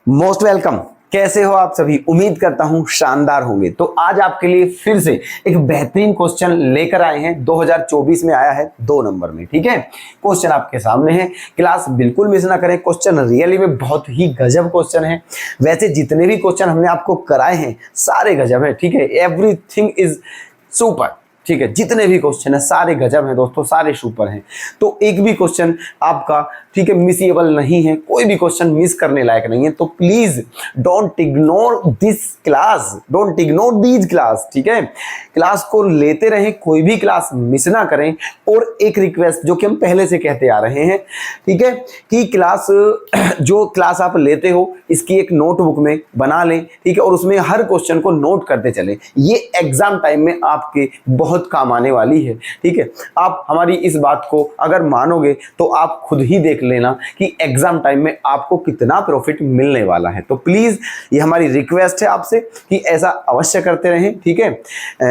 Most welcome. कैसे हो आप सभी? उम्मीद करता हूं शानदार होंगे। तो आज आपके लिए फिर से एक बेहतरीन क्वेश्चन लेकर आए हैं। 2024 में आया है 2 नंबर में। ठीक है, क्वेश्चन आपके सामने है, क्लास बिल्कुल मिस ना करें। क्वेश्चन रियली में बहुत ही गजब क्वेश्चन है। वैसे जितने भी क्वेश्चन हमने आपको कराए हैं सारे गजब है। ठीक है, एवरीथिंग इज सुपर। ठीक है, जितने भी क्वेश्चन है सारे गजब हैं दोस्तों, सारे सुपर हैं। तो एक भी क्वेश्चन आपका ठीक है मिसेबल नहीं है, कोई भी क्वेश्चन मिस करने लायक नहीं है। तो please don't ignore this class, don't ignore these class. ठीक है, क्लास को लेते रहें, कोई भी क्लास मिस ना करें। और एक रिक्वेस्ट जो कि हम पहले से कहते आ रहे हैं, ठीक है, कि क्लास जो क्लास आप लेते हो इसकी एक नोटबुक में बना लें। ठीक है, और उसमें हर क्वेश्चन को नोट करते चलें। ये एग्जाम टाइम में आपके बहुत काम आने वाली है। ठीक है, आप हमारी इस बात को अगर मानोगे तो आप खुद ही देख लेना कि एग्जाम टाइम में आपको कितना प्रॉफिट मिलने वाला है। तो प्लीज ये हमारी रिक्वेस्ट है आपसे कि ऐसा अवश्य करते रहें। ठीक है,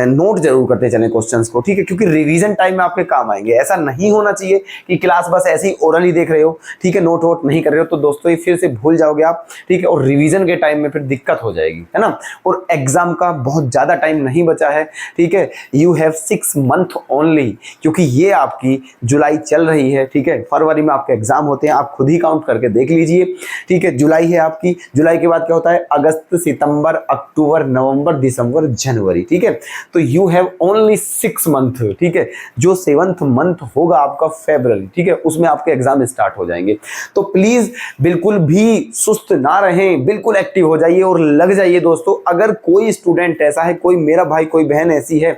नोट जरूर करते चलें क्वेश्चंस को। ठीक है, क्योंकि रिवीजन टाइम में आपके काम आएंगे। ऐसा नहीं होना चाहिए कि क्लास बस ऐसे ही ओरली देख रहे हो, ठीक है, नोट वोट नहीं कर रहे हो, तो दोस्तों ये फिर से भूल जाओगे आप। ठीक है, और रिवीजन के टाइम में फिर दिक्कत हो जाएगी, है ना। और एग्जाम का बहुत ज्यादा टाइम नहीं बचा है। ठीक है, यू हैव 6 मंथ ओनली, क्योंकि ये आपकी जुलाई चल रही है। ठीक है, फरवरी में आपके एग्जाम होते हैं, आप खुद ही काउंट करके देख लीजिए। ठीक है, जुलाई है आपकी, जुलाई के बाद क्या होता है? अगस्त, सितंबर, अक्टूबर, नवंबर, दिसंबर, जनवरी। ठीक है, तो यू हैव ओनली 6 मंथ। ठीक है, जो 7th मंथ होगा आपका फरवरी, ठीक है, उसमें आपके एग्जाम स्टार्ट हो जाएंगे। तो प्लीज बिल्कुल भी सुस्त ना रहें, बिल्कुल एक्टिव हो जाइए और लग जाइए दोस्तों। अगर कोई स्टूडेंट ऐसा है, कोई मेरा भाई, कोई बहन ऐसी है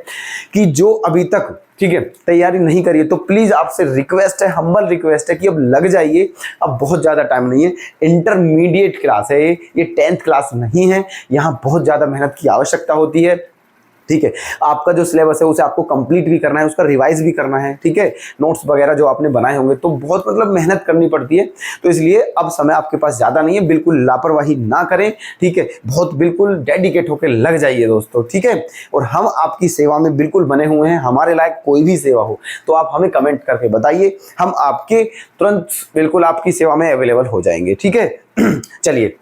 कि जो अभी तक ठीक है तैयारी नहीं करिए, तो प्लीज आपसे रिक्वेस्ट है, हम्बल रिक्वेस्ट है कि अब लग जाइए। अब बहुत ज्यादा टाइम नहीं है, इंटरमीडिएट क्लास है ये 10th क्लास नहीं है। यहाँ बहुत ज्यादा मेहनत की आवश्यकता होती है। ठीक है, आपका जो सिलेबस है उसे आपको कंप्लीट भी करना है, उसका रिवाइज भी करना है। ठीक है, नोट्स वगैरह जो आपने बनाए होंगे, तो बहुत मेहनत करनी पड़ती है। तो इसलिए अब समय आपके पास ज्यादा नहीं है, बिल्कुल लापरवाही ना करें। ठीक है, बहुत बिल्कुल डेडिकेट होकर लग जाइए दोस्तों। ठीक है, और हम आपकी सेवा में बिल्कुल बने हुए हैं। हमारे लायक कोई भी सेवा हो तो आप हमें कमेंट करके बताइए, हम आपके तुरंत बिल्कुल आपकी सेवा में अवेलेबल हो जाएंगे। ठीक है चलिए,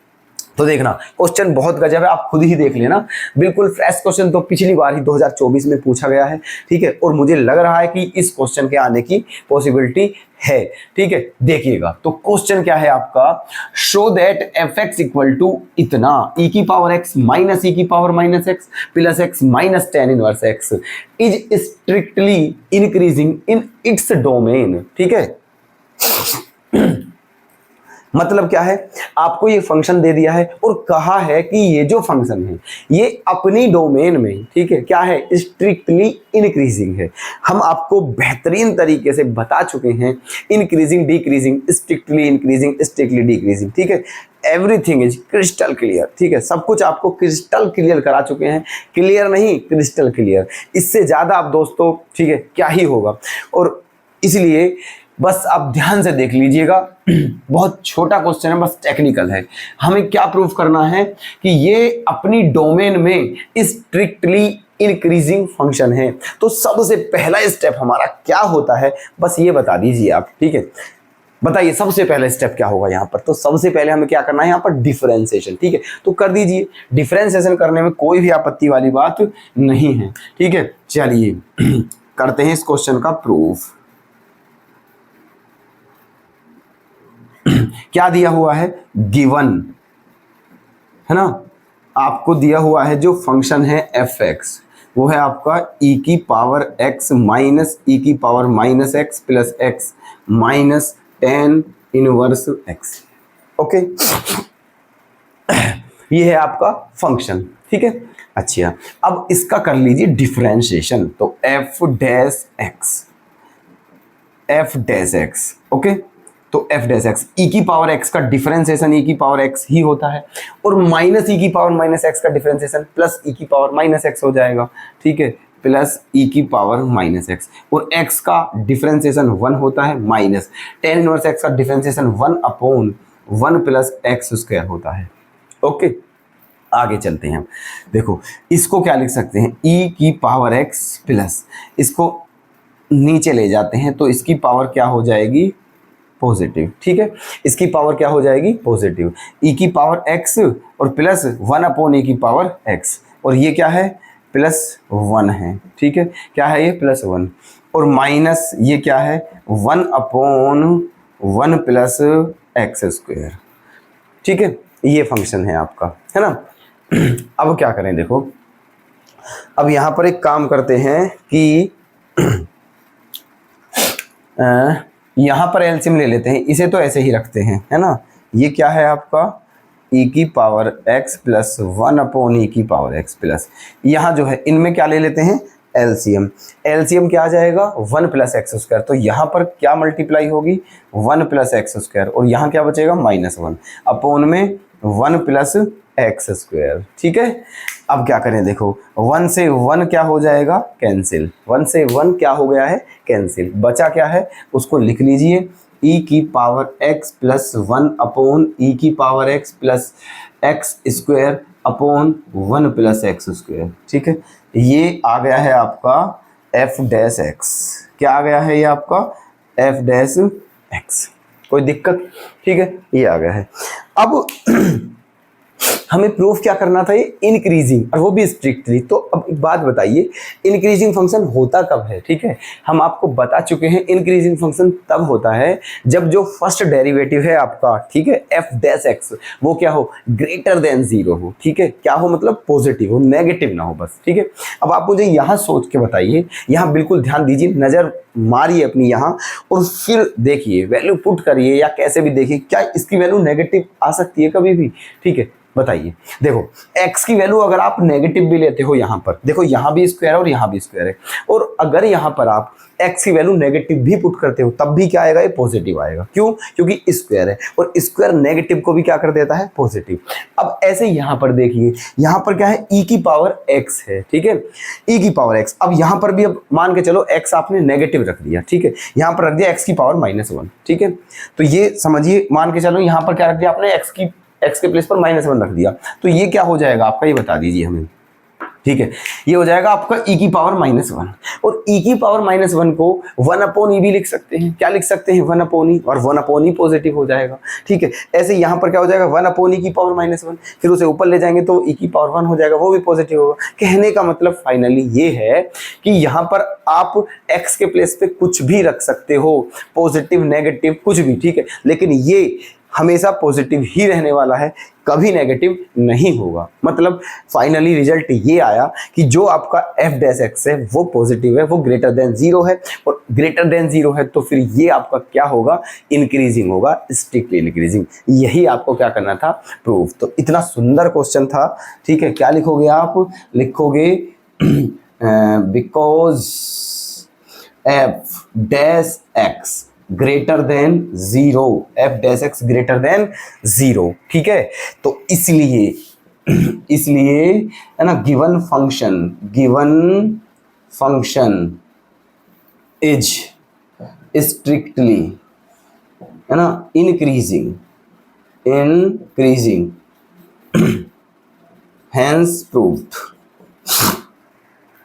तो देखना क्वेश्चन बहुत गजब है, आप खुद ही देख लेना। बिल्कुल फ्रेश क्वेश्चन, तो पिछली बार ही 2024 में पूछा गया है। ठीक है, और मुझे लग रहा है कि इस क्वेश्चन के आने की पॉसिबिलिटी है। ठीक है, देखिएगा तो क्वेश्चन क्या है आपका, show that f x equal to इतना ई की पावर एक्स माइनस ई की power minus x plus x minus tan inverse x is strictly increasing in its domain. ठीक है, मतलब क्या है, आपको ये फंक्शन दे दिया है और कहा है कि ये जो फंक्शन है ये अपनी डोमेन में, ठीक है, क्या है, स्ट्रिक्टली इंक्रीजिंग है। हम आपको बेहतरीन तरीके से बता चुके हैं, increasing, decreasing, strictly increasing, strictly decreasing. ठीक है, एवरीथिंग इज क्रिस्टल क्लियर। ठीक है, सब कुछ आपको क्रिस्टल क्लियर करा चुके हैं। क्लियर नहीं, क्रिस्टल क्लियर। इससे ज्यादा आप दोस्तों ठीक है क्या ही होगा। और इसलिए बस आप ध्यान से देख लीजिएगा, बहुत छोटा क्वेश्चन है, बस टेक्निकल है। हमें क्या प्रूफ करना है कि ये अपनी डोमेन में स्ट्रिक्टली इंक्रीजिंग फंक्शन है। तो सबसे पहला स्टेप हमारा क्या होता है, बस ये बता दीजिए आप। ठीक है, बताइए सबसे पहला स्टेप क्या होगा यहाँ पर। तो सबसे पहले हमें क्या करना है यहाँ पर, डिफरेंशिएशन। ठीक है, तो कर दीजिए। डिफरेंशिएशन करने में कोई भी आपत्ति वाली बात नहीं है। ठीक है, चलिए करते हैं इस क्वेश्चन का प्रूफ। क्या दिया हुआ है, गिवन है ना, आपको दिया हुआ है जो फंक्शन है एफ एक्स, वो है आपका ई की पावर एक्स माइनस ई की power minus x plus x minus tan inverse x. Okay, ये है आपका फंक्शन। ठीक है, अच्छा अब इसका कर लीजिए डिफरेंशिएशन। तो F dash x, F dash x, okay, तो एफ डैश एक्स, ई की पावर एक्स का डिफरेंशिएशन ई की पावर एक्स ही होता है, और माइनस ई की पावर माइनस एक्स का डिफरेंशिएशन प्लस ई की पावर माइनस एक्स हो जाएगा। ठीक है, प्लस ई की पावर माइनस एक्स, और एक्स का डिफरेंशिएशन 1 होता है, माइनस टेन इनवर्स एक्स का डिफरेंशिएशन 1/1 प्लस एक्स स्क्वायर होता है। ओके, आगे चलते हैं हम। देखो इसको क्या लिख सकते हैं, ई की पावर एक्स प्लस, इसको नीचे ले जाते हैं तो इसकी पावर क्या हो जाएगी, पॉजिटिव, ठीक है। इसकी पावर क्या हो जाएगी, पॉजिटिव, e की पावर x और प्लस 1/e की पावर x, और ये क्या है, +1 है, ठीक है। क्या है ये, +1, और माइनस ये क्या है, 1/1 प्लस x², ठीक है। ये फंक्शन है आपका, है ना। अब क्या करें, देखो अब यहां पर एक काम करते हैं कि यहां पर एलसीएम ले लेते हैं, इसे तो ऐसे ही रखते हैं, है ना। ये क्या है आपका, e की पावर x प्लस 1/e की पावर x प्लस, यहाँ जो है इनमें क्या ले लेते हैं, एलसीएम। एलसीएम क्या आ जाएगा, 1 प्लस x², तो यहाँ पर क्या मल्टीप्लाई होगी, 1 प्लस x², और यहाँ क्या बचेगा, -1 अपोन में 1 प्लस x², ठीक है। अब क्या करें, देखो 1 से 1 क्या हो जाएगा, कैंसिल, 1 से 1 क्या हो गया है, कैंसिल, बचा क्या है, उसको लिख लीजिए, e की पावर x प्लस 1/e की power x plus x² upon 1 plus x², ठीक है। ये आ गया है आपका f'(x), क्या आ गया है ये आपका f'(x), कोई दिक्कत, ठीक है, ये आ गया है। अब हमें प्रूफ क्या करना था, ये इंक्रीजिंग, और वो भी स्ट्रिक्टली। तो अब एक बात बताइए, इंक्रीजिंग फंक्शन होता कब है, ठीक है। हम आपको बता चुके हैं, इंक्रीजिंग फंक्शन तब होता है जब जो फर्स्ट डेरिवेटिव है आपका, ठीक है, f'(x), वो क्या हो, >0 हो, ठीक है। क्या हो मतलब पॉजिटिव हो, नेगेटिव ना हो, बस, ठीक है। अब आप मुझे यहाँ सोच के बताइए, यहाँ बिल्कुल ध्यान दीजिए, नजर मारिए अपनी यहाँ, और फिर देखिए, वैल्यू पुट करिए या कैसे भी देखिए, क्या इसकी वैल्यू नेगेटिव आ सकती है कभी भी, ठीक है। बताइए, देखो x की वैल्यू अगर आप नेगेटिव भी लेते हो, यहाँ पर देखो, यहाँ भी स्क्वायर है और यहाँ भी स्क्वायर है, और अगर यहाँ पर आप x की वैल्यू नेगेटिव भी पुट करते हो, तब भी क्या आएगा, ये पॉजिटिव आएगा। क्यों, क्योंकि स्क्वायर है, और स्क्वायर नेगेटिव को भी क्या कर देता है, पॉजिटिव। अब ऐसे यहाँ पर देखिए, यहाँ पर क्या है, e की पावर x है, ठीक है, e की पावर x। अब यहाँ पर भी अब मान के चलो x आपने नेगेटिव रख दिया, ठीक है, यहाँ पर रख दिया x की पावर -1, ठीक है। तो ये समझिए, मान के चलो यहाँ पर क्या रख दिया आपने, x के प्लेस पर -1 रख दिया, तो ये क्या हो जाएगा आपका, ये बता दीजिए हमें, ठीक है। ये हो जाएगा आपका e की पावर -1, और e की पावर -1 को 1/e भी लिख सकते हैं, क्या लिख सकते हैं, 1/e, और 1/e पॉजिटिव हो जाएगा, ठीक है। ऐसे यहाँ पर क्या हो जाएगा, 1/e की पावर -1, फिर उसे ऊपर ले जाएंगे तो e की पावर 1 हो जाएगा, वो भी पॉजिटिव होगा। कहने का मतलब फाइनली ये है कि यहाँ पर आप x के प्लेस पे कुछ भी रख सकते हो, पॉजिटिव नेगेटिव कुछ भी, ठीक है, लेकिन ये हमेशा पॉजिटिव ही रहने वाला है, कभी नेगेटिव नहीं होगा। मतलब फाइनली रिजल्ट ये आया कि जो आपका f'(x) है वो पॉजिटिव है, वो >0 है, और >0 है तो फिर ये आपका क्या होगा, इंक्रीजिंग होगा, स्ट्रिक्टली इंक्रीजिंग। यही आपको क्या करना था, प्रूफ। तो इतना सुंदर क्वेश्चन था, ठीक है। क्या लिखोगे आप, लिखोगे because f'(x) greater than 0, f'(x) greater than 0, ठीक है। तो इसलिए है ना, गिवन फंक्शन इज स्ट्रिक्टली, है ना, इंक्रीजिंग हैंस प्रूव्ड।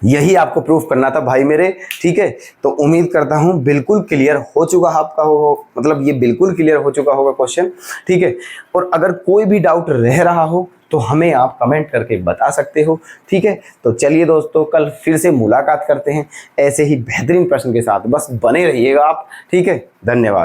यही आपको प्रूफ करना था भाई मेरे, ठीक है। तो उम्मीद करता हूं बिल्कुल क्लियर हो चुका आपका हो, मतलब ये बिल्कुल क्लियर हो चुका होगा क्वेश्चन, ठीक है। और अगर कोई भी डाउट रह रहा हो तो हमें आप कमेंट करके बता सकते हो, ठीक है। तो चलिए दोस्तों, कल फिर से मुलाकात करते हैं ऐसे ही बेहतरीन प्रश्न के साथ, बस बने रहिएगा आप, ठीक है। धन्यवाद।